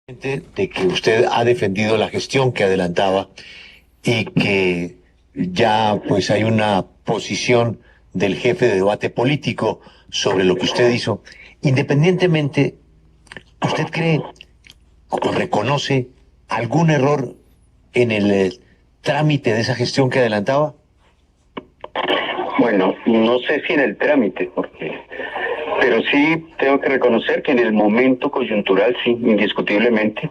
De que usted ha defendido la gestión que adelantaba y que ya pues hay una posición del jefe de debate político sobre lo que usted hizo. Independientemente, ¿usted cree o reconoce algún error en el trámite de esa gestión que adelantaba? Bueno, no sé si en el trámite, pero sí tengo que reconocer que en el momento coyuntural, sí, indiscutiblemente,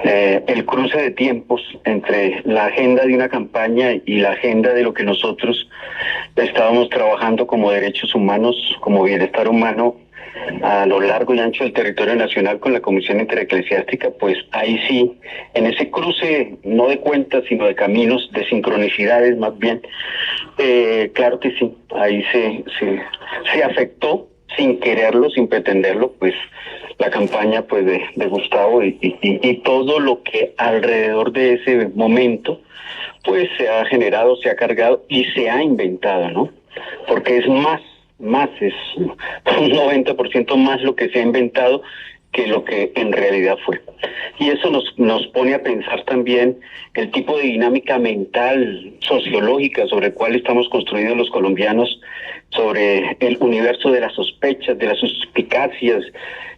el cruce de tiempos entre la agenda de una campaña y la agenda de lo que nosotros estábamos trabajando como derechos humanos, como bienestar humano, a lo largo y ancho del territorio nacional con la Comisión Intereclesiástica, pues ahí sí, en ese cruce, no de cuentas, sino de caminos, de sincronicidades más bien, claro que sí, ahí se afectó sin quererlo, sin pretenderlo, pues la campaña pues de Gustavo y todo lo que alrededor de ese momento pues se ha generado, se ha cargado y se ha inventado, ¿no? Porque es es un 90% más lo que se ha inventado que lo que en realidad fue. Y eso nos pone a pensar también el tipo de dinámica mental, sociológica, sobre el cual estamos construidos los colombianos, sobre el universo de las sospechas, de las suspicacias,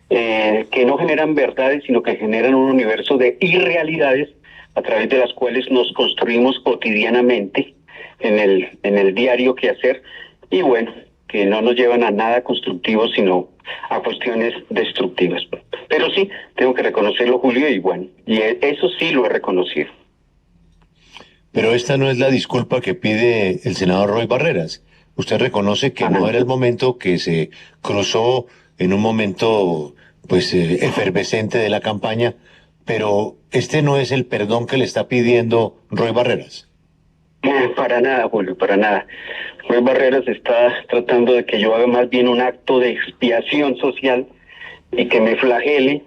que no generan verdades, sino que generan un universo de irrealidades a través de las cuales nos construimos cotidianamente en el diario que hacer, y bueno, que no nos llevan a nada constructivo, sino a cuestiones destructivas. Pero sí, tengo que reconocerlo, Julio, y bueno, eso sí lo he reconocido. Pero esta no es la disculpa que pide el senador Roy Barreras. Usted reconoce que no era el momento, que se cruzó en un momento pues efervescente de la campaña, pero este no es el perdón que le está pidiendo Roy Barreras. Para nada, Julio, para nada. Roy Barreras está tratando de que yo haga más bien un acto de expiación social y que me flagele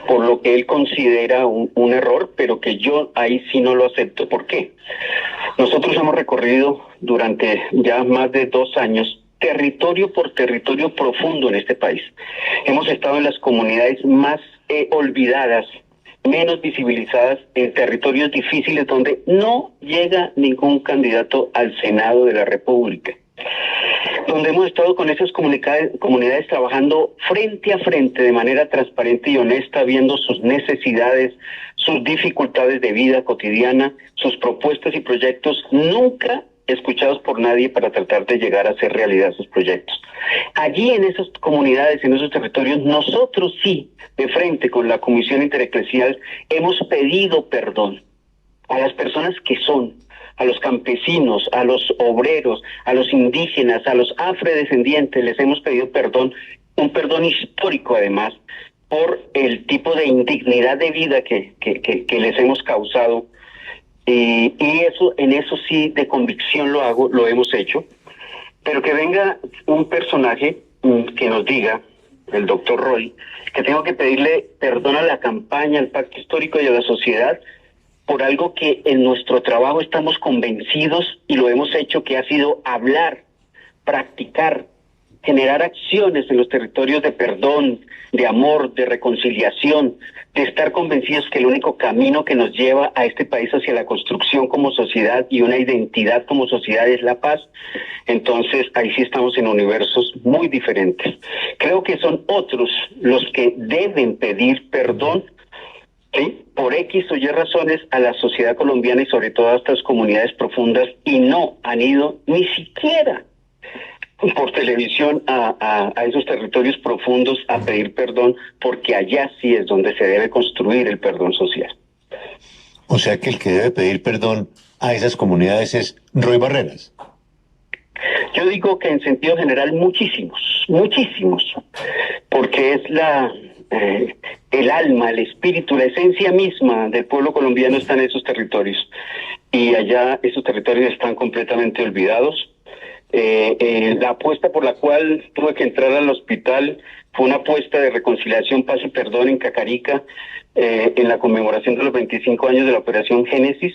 por lo que él considera un error, pero que yo ahí sí no lo acepto. ¿Por qué? Nosotros hemos recorrido durante ya más de 2 años territorio por territorio profundo en este país. Hemos estado en las comunidades más olvidadas, menos visibilizadas, en territorios difíciles donde no llega ningún candidato al Senado de la República, donde hemos estado con esas comunidades trabajando frente a frente de manera transparente y honesta, viendo sus necesidades, sus dificultades de vida cotidiana, sus propuestas y proyectos, nunca escuchados por nadie para tratar de llegar a hacer realidad sus proyectos. Allí en esas comunidades, en esos territorios, nosotros sí, de frente con la Comisión Intereclesial, hemos pedido perdón a las personas que son, a los campesinos, a los obreros, a los indígenas, a los afrodescendientes, les hemos pedido perdón, un perdón histórico además, por el tipo de indignidad de vida que les hemos causado. Y eso, en eso sí, de convicción lo hemos hecho. Pero que venga un personaje que nos diga, el doctor Roy, que tengo que pedirle perdón a la campaña, al pacto histórico y a la sociedad por algo que en nuestro trabajo estamos convencidos y lo hemos hecho, que ha sido hablar, practicar, generar acciones en los territorios de perdón, de amor, de reconciliación, de estar convencidos que el único camino que nos lleva a este país hacia la construcción como sociedad y una identidad como sociedad es la paz. Entonces ahí sí estamos en universos muy diferentes. Creo que son otros los que deben pedir perdón, ¿sí?, por X o Y razones a la sociedad colombiana y sobre todo a estas comunidades profundas, y no han ido ni siquiera por televisión a esos territorios profundos a pedir perdón, porque allá sí es donde se debe construir el perdón social. O sea que el que debe pedir perdón a esas comunidades es Roy Barreras. Yo digo que en sentido general muchísimos, porque es el alma, el espíritu, la esencia misma del pueblo colombiano está en esos territorios, y allá esos territorios están completamente olvidados. La apuesta por la cual tuve que entrar al hospital fue una apuesta de reconciliación, paz y perdón en Cacarica, en la conmemoración de los 25 años de la Operación Génesis,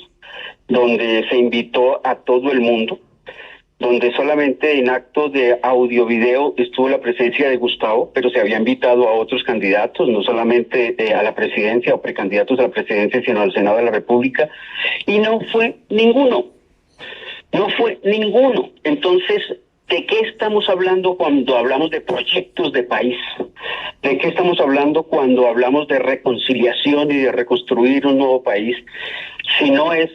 donde se invitó a todo el mundo. donde solamente en actos de audio-video estuvo la presencia de Gustavo, pero se había invitado a otros candidatos, no solamente a la presidencia o precandidatos a la presidencia, sino al Senado de la República, y no fue ninguno. No fue ninguno. Entonces, ¿de qué estamos hablando cuando hablamos de proyectos de país? ¿De qué estamos hablando cuando hablamos de reconciliación y de reconstruir un nuevo país? Si no es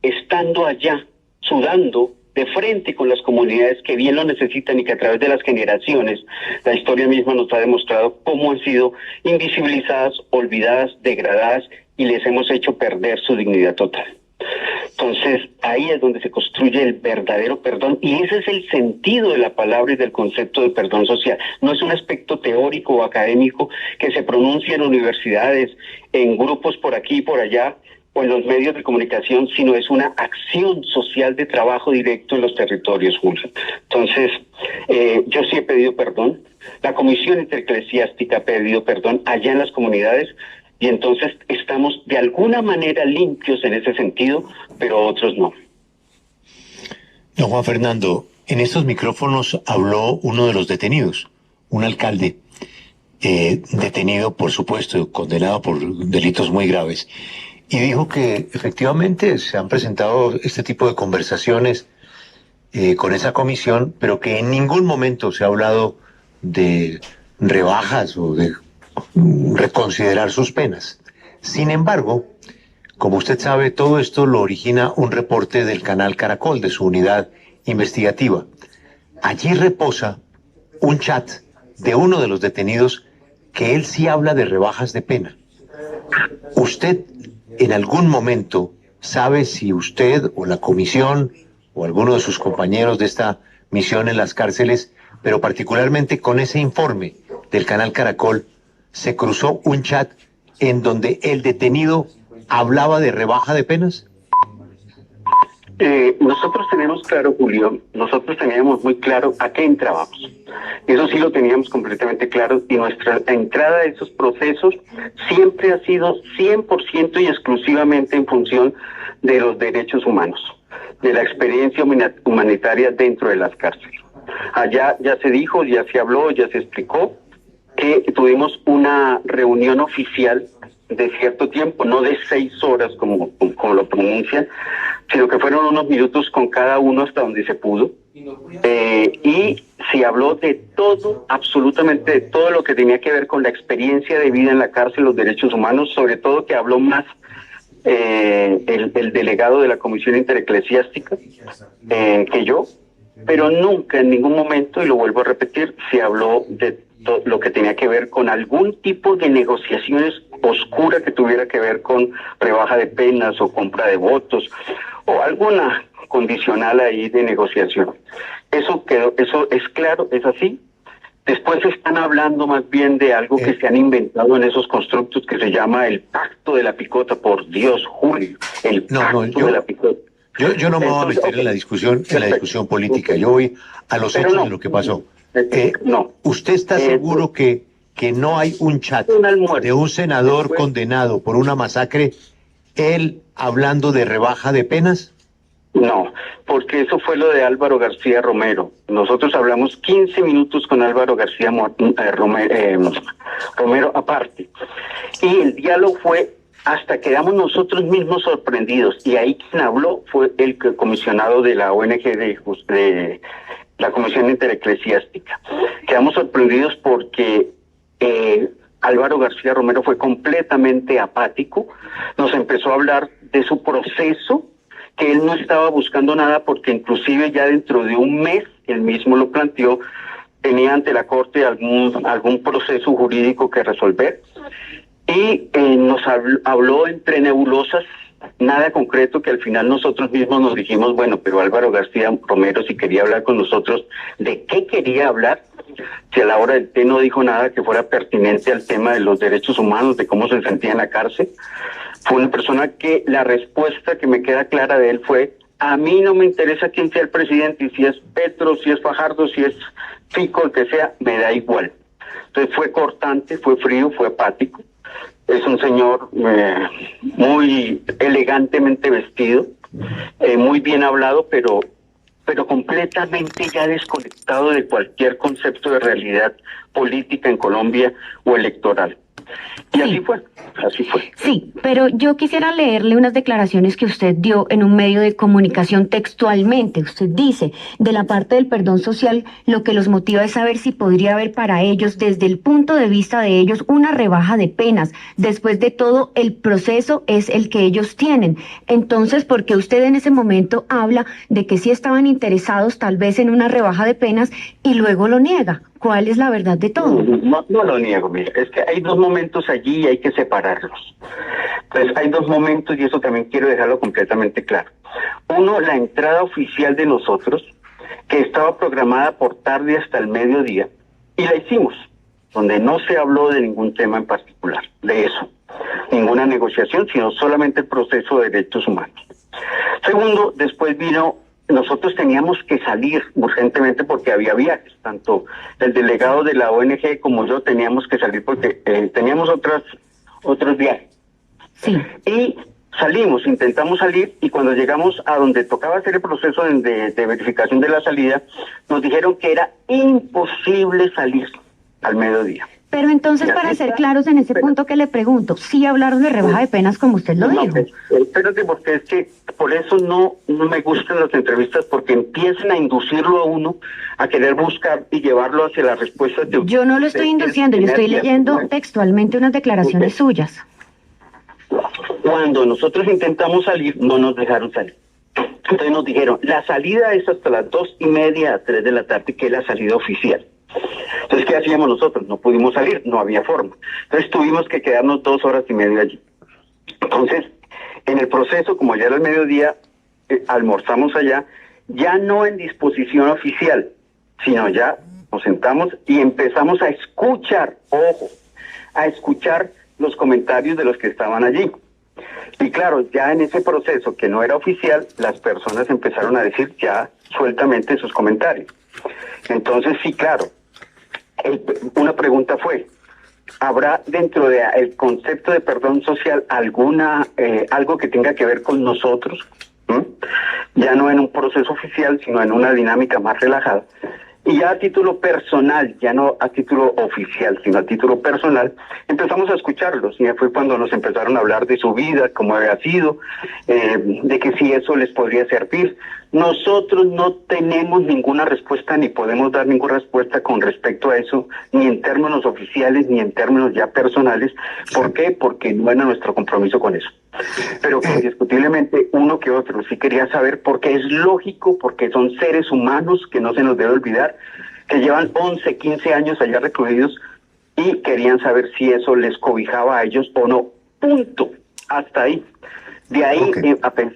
estando allá, sudando de frente con las comunidades que bien lo necesitan y que a través de las generaciones, la historia misma nos ha demostrado cómo han sido invisibilizadas, olvidadas, degradadas y les hemos hecho perder su dignidad total. Entonces, ahí es donde se construye el verdadero perdón, y ese es el sentido de la palabra y del concepto de perdón social. No es un aspecto teórico o académico que se pronuncia en universidades, en grupos por aquí y por allá, o en los medios de comunicación, sino es una acción social de trabajo directo en los territorios, Julio. Entonces, yo sí he pedido perdón, la Comisión Intereclesiástica ha pedido perdón allá en las comunidades, y entonces estamos de alguna manera limpios en ese sentido, pero otros no. Don Juan Fernando, en estos micrófonos habló uno de los detenidos, un alcalde, detenido, por supuesto, condenado por delitos muy graves, y dijo que efectivamente se han presentado este tipo de conversaciones con esa comisión, pero que en ningún momento se ha hablado de rebajas o de reconsiderar sus penas. Sin embargo, como usted sabe, todo esto lo origina un reporte del canal Caracol, de su unidad investigativa. Allí reposa un chat de uno de los detenidos que él sí habla de rebajas de pena. ¿Usted en algún momento sabe si usted o la comisión o alguno de sus compañeros de esta misión en las cárceles, pero particularmente con ese informe del canal Caracol, se cruzó un chat en donde el detenido hablaba de rebaja de penas? Nosotros tenemos claro, Julio, nosotros teníamos muy claro a qué entrábamos. Eso sí lo teníamos completamente claro, y nuestra entrada a esos procesos siempre ha sido 100% y exclusivamente en función de los derechos humanos, de la experiencia humanitaria dentro de las cárceles. Allá ya se dijo, ya se habló, ya se explicó que tuvimos una reunión oficial de cierto tiempo, no de 6 horas como lo pronuncian, sino que fueron unos minutos con cada uno hasta donde se pudo, y se habló de todo, absolutamente de todo lo que tenía que ver con la experiencia de vida en la cárcel, los derechos humanos, sobre todo que habló más el delegado de la Comisión Intereclesiástica que yo, pero nunca en ningún momento, y lo vuelvo a repetir, se habló de lo que tenía que ver con algún tipo de negociaciones oscura que tuviera que ver con rebaja de penas o compra de votos o alguna condicional ahí de negociación. Eso quedó, eso es claro, es así. Después están hablando más bien de algo que se han inventado en esos constructos que se llama el pacto de la picota. Por Dios, Julio, el pacto de la picota. Yo no me voy a meter en la discusión política. Yo voy a los hechos de lo que pasó. ¿Usted está seguro que no hay un chat de un senador condenado por una masacre, él hablando de rebaja de penas? No, porque eso fue lo de Álvaro García Romero. Nosotros hablamos 15 minutos con Álvaro García Romero aparte. Y el diálogo fue hasta quedamos nosotros mismos sorprendidos. Y ahí quien habló fue el comisionado de la ONG de la Comisión Intereclesiástica. Quedamos sorprendidos porque Álvaro García Romero fue completamente apático. Nos empezó a hablar de su proceso, que él no estaba buscando nada porque inclusive ya dentro de un mes, él mismo lo planteó, tenía ante la Corte algún proceso jurídico que resolver. Y nos habló entre nebulosas, nada concreto, que al final nosotros mismos nos dijimos, bueno, pero Álvaro García Romero, si quería hablar con nosotros, ¿de qué quería hablar? Si a la hora del té no dijo nada que fuera pertinente al tema de los derechos humanos, de cómo se sentía en la cárcel. Fue una persona que la respuesta que me queda clara de él fue: a mí no me interesa quién sea el presidente, y si es Petro, si es Fajardo, si es Fico, el que sea, me da igual. Entonces fue cortante, fue frío, fue apático. Es un señor muy elegantemente vestido, muy bien hablado, pero pero completamente ya desconectado de cualquier concepto de realidad política en Colombia o electoral. Y así fue, así fue. Sí, pero yo quisiera leerle unas declaraciones que usted dio en un medio de comunicación textualmente. Usted dice, de la parte del perdón social, lo que los motiva es saber si podría haber para ellos, desde el punto de vista de ellos, una rebaja de penas. Después de todo, el proceso es el que ellos tienen. Entonces, ¿por qué usted en ese momento habla de que sí estaban interesados tal vez en una rebaja de penas y luego lo niega? ¿Cuál es la verdad de todo? No lo niego, mira, es que hay dos momentos allí y hay que separarlos. Entonces, hay dos momentos y eso también quiero dejarlo completamente claro. Uno, la entrada oficial de nosotros, que estaba programada por tarde hasta el mediodía, y la hicimos, donde no se habló de ningún tema en particular, de eso. Ninguna negociación, sino solamente el proceso de derechos humanos. Segundo, después vino... Nosotros teníamos que salir urgentemente porque había viajes, tanto el delegado de la ONG como yo teníamos que salir porque teníamos otros viajes. Sí. Y salimos, intentamos salir y cuando llegamos a donde tocaba hacer el proceso de verificación de la salida, nos dijeron que era imposible salir al mediodía. Pero entonces, para ser claros en ese punto que le pregunto, ¿sí hablaron de rebaja de penas como usted lo dijo? Espérate, porque es que por eso no me gustan las entrevistas, porque empiezan a inducirlo a uno a querer buscar y llevarlo hacia la respuesta. Yo no lo estoy induciendo, yo estoy leyendo textualmente unas declaraciones suyas. Cuando nosotros intentamos salir, no nos dejaron salir. Entonces nos dijeron, la salida es hasta las 2:30 a 3 de la tarde, que es la salida oficial. Entonces, ¿qué hacíamos nosotros? No pudimos salir, no había forma. Entonces tuvimos que quedarnos 2 horas y media allí. Entonces, en el proceso, como ya era el mediodía, almorzamos allá, ya no en disposición oficial, sino ya nos sentamos y empezamos a escuchar, ojo, a escuchar los comentarios de los que estaban allí. Y claro, ya en ese proceso que no era oficial, las personas empezaron a decir ya sueltamente sus comentarios. Entonces, sí, claro, una pregunta fue, ¿habrá dentro del concepto de perdón social algo que tenga que ver con nosotros? Ya no en un proceso oficial, sino en una dinámica más relajada. Y ya a título personal, ya no a título oficial, sino a título personal, empezamos a escucharlos. Y fue cuando nos empezaron a hablar de su vida, cómo había sido, de que si eso les podría servir. Nosotros no tenemos ninguna respuesta ni podemos dar ninguna respuesta con respecto a eso, ni en términos oficiales, ni en términos ya personales. ¿Por qué? Porque no era nuestro compromiso con eso. Pero que indiscutiblemente uno que otro sí quería saber, porque es lógico, porque son seres humanos que no se nos debe olvidar, que llevan 11, 15 años allá recluidos y querían saber si eso les cobijaba a ellos o no. Punto. Hasta ahí. De ahí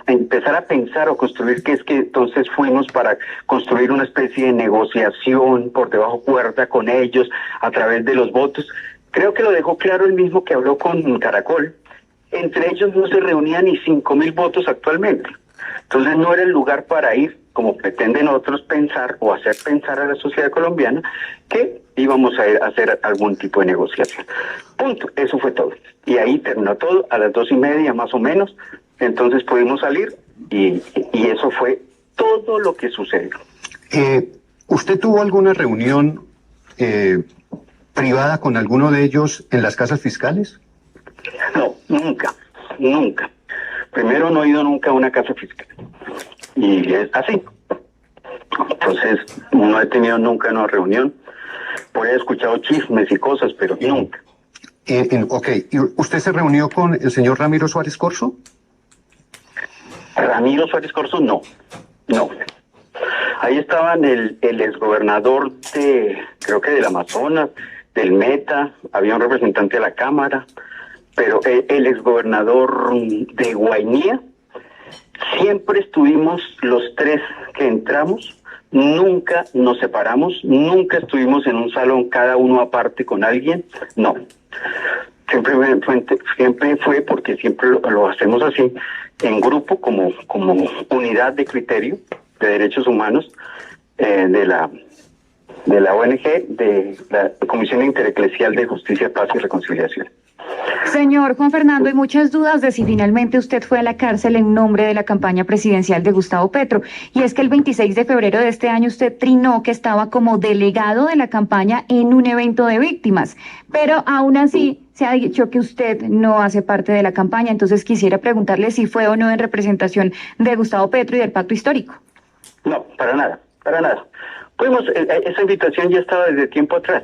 empezar a pensar o construir, que es que entonces fuimos para construir una especie de negociación por debajo cuerda con ellos a través de los votos. Creo que lo dejó claro el mismo que habló con Caracol. Entre ellos no se reunían ni 5.000 votos actualmente. Entonces no era el lugar para ir, como pretenden otros pensar o hacer pensar a la sociedad colombiana, que íbamos a ir a hacer algún tipo de negociación. Punto. Eso fue todo. Y ahí terminó todo a las 2:30 más o menos. Entonces pudimos salir y eso fue todo lo que sucedió. ¿Usted tuvo alguna reunión privada con alguno de ellos en las casas fiscales? No, nunca. Primero, no he ido nunca a una casa fiscal. Y es así. Entonces, no he tenido nunca una reunión. Por ahí he escuchado chismes y cosas, pero nunca. ¿Y usted se reunió con el señor Ramiro Suárez Corzo? Ramiro Suárez Corzo, no. Ahí estaban el exgobernador creo que del Amazonas, del Meta, había un representante de la Cámara, pero el exgobernador de Guainía. Siempre estuvimos los tres que entramos, nunca nos separamos, nunca estuvimos en un salón cada uno aparte con alguien, no. Siempre fue porque siempre lo hacemos así, en grupo, como unidad de criterio de derechos humanos de la ONG, de la Comisión Intereclesial de Justicia, Paz y Reconciliación. Señor Juan Fernando, hay muchas dudas de si finalmente usted fue a la cárcel en nombre de la campaña presidencial de Gustavo Petro. Y es que el 26 de febrero de este año usted trinó que estaba como delegado de la campaña en un evento de víctimas. Pero aún así se ha dicho que usted no hace parte de la campaña. Entonces quisiera preguntarle si fue o no en representación de Gustavo Petro y del pacto histórico. No, para nada, para nada. Esa invitación ya estaba desde tiempo atrás.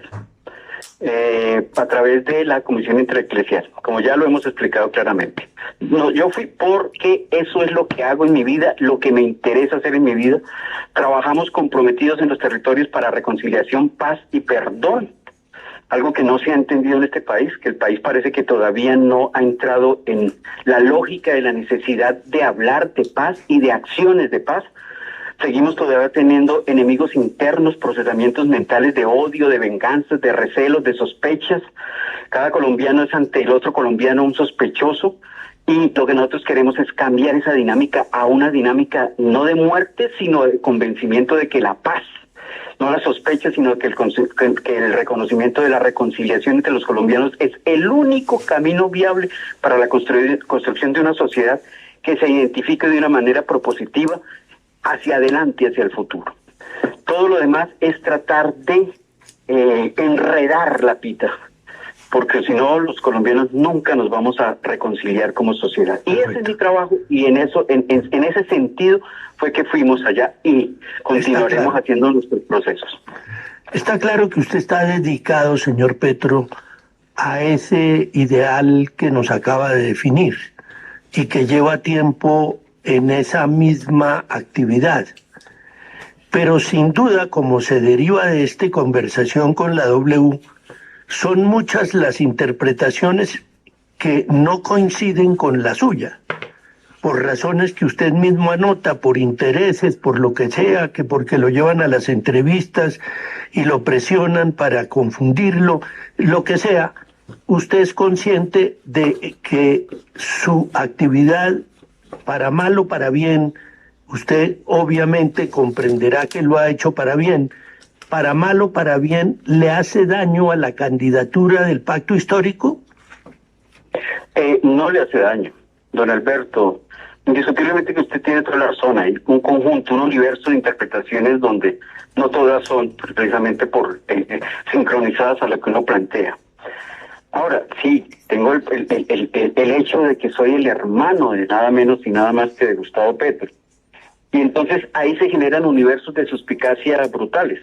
A través de la Comisión Intereclesial, como ya lo hemos explicado claramente. No, yo fui porque eso es lo que hago en mi vida, lo que me interesa hacer en mi vida. Trabajamos comprometidos en los territorios para reconciliación, paz y perdón. Algo que no se ha entendido en este país, que el país parece que todavía no ha entrado en la lógica de la necesidad de hablar de paz y de acciones de paz. Seguimos todavía teniendo enemigos internos, procesamientos mentales de odio, de venganzas, de recelos, de sospechas. Cada colombiano es ante el otro colombiano un sospechoso. Y lo que nosotros queremos es cambiar esa dinámica a una dinámica no de muerte, sino de convencimiento de que la paz, no la sospecha, sino que el reconocimiento de la reconciliación entre los colombianos es el único camino viable para la construcción de una sociedad que se identifique de una manera propositiva hacia adelante, hacia el futuro. Todo lo demás es tratar de enredar la pita, porque si no, los colombianos nunca nos vamos a reconciliar como sociedad. Y ese es mi trabajo, y en ese sentido fue que fuimos allá y continuaremos haciendo nuestros procesos. Está claro que usted está dedicado, señor Petro, a ese ideal que nos acaba de definir y que lleva tiempo en esa misma actividad. Pero sin duda, como se deriva de esta conversación con la W, son muchas las interpretaciones que no coinciden con la suya, por razones que usted mismo anota, por intereses, por lo que sea, que porque lo llevan a las entrevistas y lo presionan para confundirlo, lo que sea. Usted es consciente de que su actividad, para mal o para bien, usted obviamente comprenderá que lo ha hecho para bien. Para mal o para bien, ¿le hace daño a la candidatura del pacto histórico? No le hace daño, don Alberto. Indiscutiblemente que usted tiene toda la razón. Hay un conjunto, un universo de interpretaciones donde no todas son precisamente sincronizadas a lo que uno plantea. Ahora, sí, tengo el hecho de que soy el hermano de nada menos y nada más que de Gustavo Petro. Y entonces ahí se generan universos de suspicacia brutales.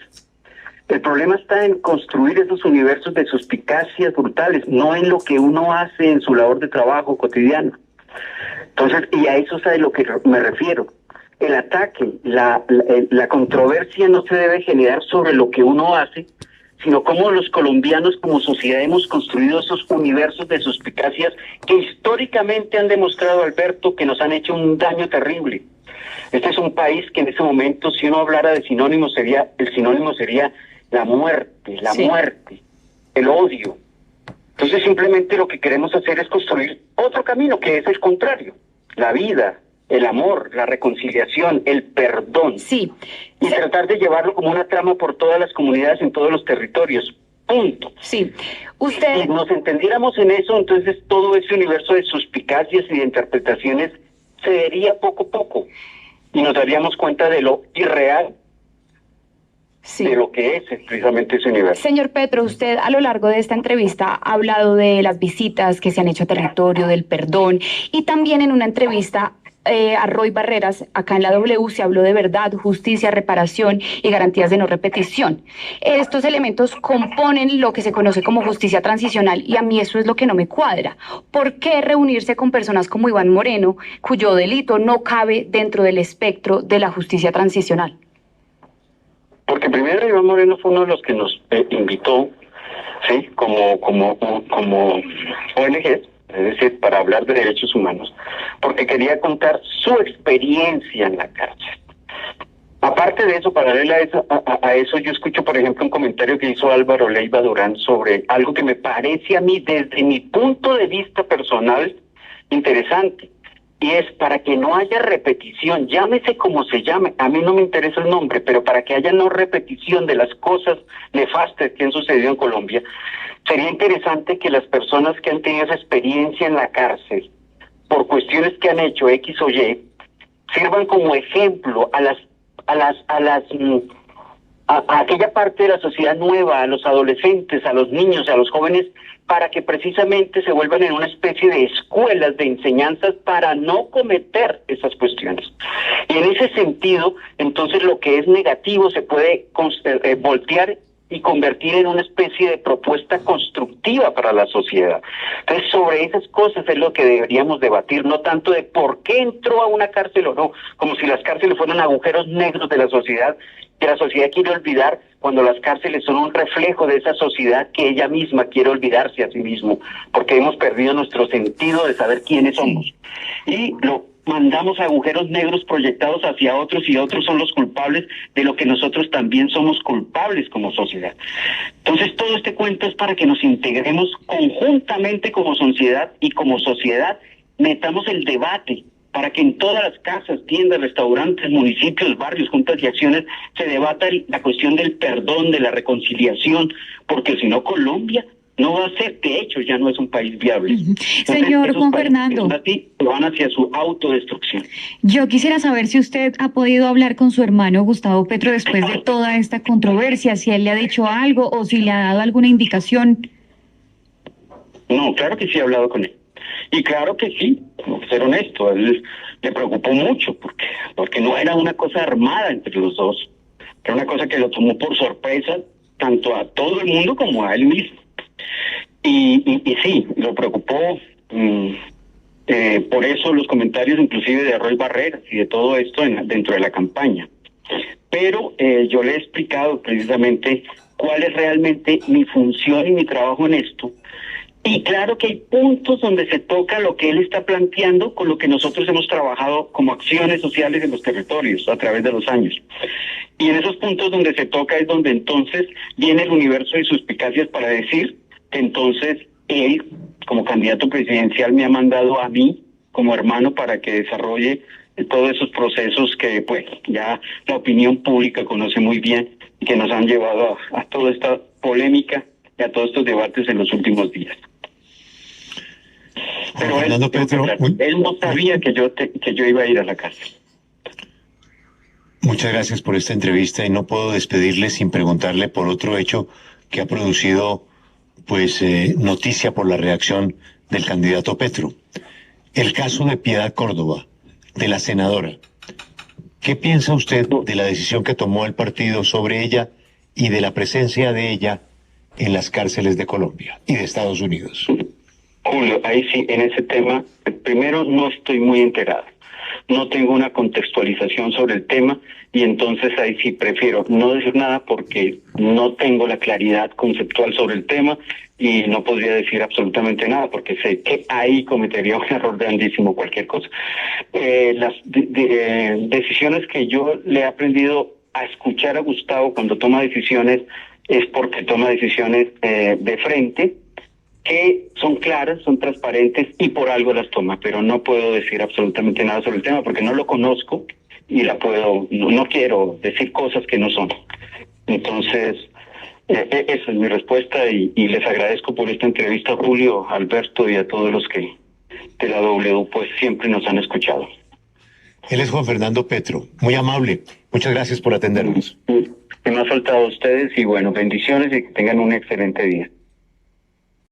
El problema está en construir esos universos de suspicacias brutales, no en lo que uno hace en su labor de trabajo cotidiano. Entonces, y a eso es a lo que me refiero. El ataque, la controversia no se debe generar sobre lo que uno hace, sino cómo los colombianos como sociedad hemos construido esos universos de suspicacias que históricamente han demostrado, Alberto, que nos han hecho un daño terrible. Este es un país que en ese momento, si uno hablara de sinónimos, el sinónimo sería la muerte, el odio. Entonces simplemente lo que queremos hacer es construir otro camino que es el contrario, la vida, el amor, la reconciliación, el perdón. Sí. Y tratar de llevarlo como una trama por todas las comunidades, en todos los territorios. Punto. Sí. Si nos entendiéramos en eso, entonces todo ese universo de suspicacias y de interpretaciones se vería poco a poco. Y nos daríamos cuenta de lo irreal, de lo que es precisamente ese universo. Señor Petro, usted a lo largo de esta entrevista ha hablado de las visitas que se han hecho a territorio, del perdón, y también en una entrevista a Roy Barreras, acá en la W, se habló de verdad, justicia, reparación y garantías de no repetición. Estos elementos componen lo que se conoce como justicia transicional y a mí eso es lo que no me cuadra. ¿Por qué reunirse con personas como Iván Moreno, cuyo delito no cabe dentro del espectro de la justicia transicional? Porque primero Iván Moreno fue uno de los que nos invitó, sí, como ONG, es decir, para hablar de derechos humanos, porque quería contar su experiencia en la cárcel. Aparte de eso, paralela a eso, yo escucho, por ejemplo, un comentario que hizo Álvaro Leiva Durán sobre algo que me parece a mí, desde mi punto de vista personal, interesante. y es para que no haya repetición, llámese como se llame, a mí no me interesa el nombre, pero para que haya no repetición de las cosas nefastas que han sucedido en Colombia, sería interesante que las personas que han tenido esa experiencia en la cárcel, por cuestiones que han hecho X o Y, sirvan como ejemplo a aquella parte de la sociedad nueva, a los adolescentes, a los niños, a los jóvenes, para que precisamente se vuelvan en una especie de escuelas de enseñanzas para no cometer esas cuestiones. Y en ese sentido, entonces lo que es negativo se puede voltear y convertir en una especie de propuesta constructiva para la sociedad. Entonces, sobre esas cosas es lo que deberíamos debatir, no tanto de por qué entró a una cárcel o no, como si las cárceles fueran agujeros negros de la sociedad, que la sociedad quiere olvidar, cuando las cárceles son un reflejo de esa sociedad que ella misma quiere olvidarse a sí mismo, porque hemos perdido nuestro sentido de saber quiénes somos. Y lo mandamos a agujeros negros proyectados hacia otros, y otros son los culpables de lo que nosotros también somos culpables como sociedad. Entonces, todo este cuento es para que nos integremos conjuntamente como sociedad, y como sociedad metamos el debate para que en todas las casas, tiendas, restaurantes, municipios, barrios, juntas y acciones se debata la cuestión del perdón, de la reconciliación, porque si no, Colombia no va a ser, de hecho, ya no es un país viable. Entonces, señor Juan Fernando, van hacia su autodestrucción. yo quisiera saber si usted ha podido hablar con su hermano Gustavo Petro después de toda esta controversia, si él le ha dicho algo o si le ha dado alguna indicación. No, claro que sí he hablado con él. Y claro que sí, tengo que ser honesto, a él le preocupó mucho, porque no era una cosa armada entre los dos, era una cosa que lo tomó por sorpresa, tanto a todo el mundo como a él mismo. Y sí, lo preocupó, por eso los comentarios inclusive de Roy Barreras y de todo esto dentro de la campaña. Pero yo le he explicado precisamente cuál es realmente mi función y mi trabajo en esto. Y claro que hay puntos donde se toca lo que él está planteando con lo que nosotros hemos trabajado como acciones sociales en los territorios a través de los años. Y en esos puntos donde se toca es donde entonces viene el universo de suspicacias para decir que entonces él, como candidato presidencial, me ha mandado a mí como hermano para que desarrolle todos esos procesos que pues ya la opinión pública conoce muy bien y que nos han llevado a toda esta polémica y a todos estos debates en los últimos días. Pero Fernando Petro, él no sabía que yo iba a ir a la cárcel. muchas gracias por esta entrevista, y no puedo despedirle sin preguntarle por otro hecho que ha producido pues noticia por la reacción del candidato Petro. El caso de Piedad Córdoba, de la senadora. ¿Qué piensa usted de la decisión que tomó el partido sobre ella y de la presencia de ella en las cárceles de Colombia y de Estados Unidos? Julio, ahí sí, en ese tema, primero no estoy muy enterado. No tengo una contextualización sobre el tema, y entonces ahí sí prefiero no decir nada porque no tengo la claridad conceptual sobre el tema y no podría decir absolutamente nada porque sé que ahí cometería un error grandísimo cualquier cosa. Las decisiones que yo le he aprendido a escuchar a Gustavo cuando toma decisiones es porque toma decisiones de frente, que son claras, son transparentes y por algo las toma, pero no puedo decir absolutamente nada sobre el tema porque no lo conozco y no quiero decir cosas que no son. Entonces, esa es mi respuesta y les agradezco por esta entrevista, Julio, Alberto, y a todos los que de la W pues siempre nos han escuchado. Él es Juan Fernando Petro, muy amable. Muchas gracias por atendernos. Que me ha faltado a ustedes y bueno, bendiciones y que tengan un excelente día.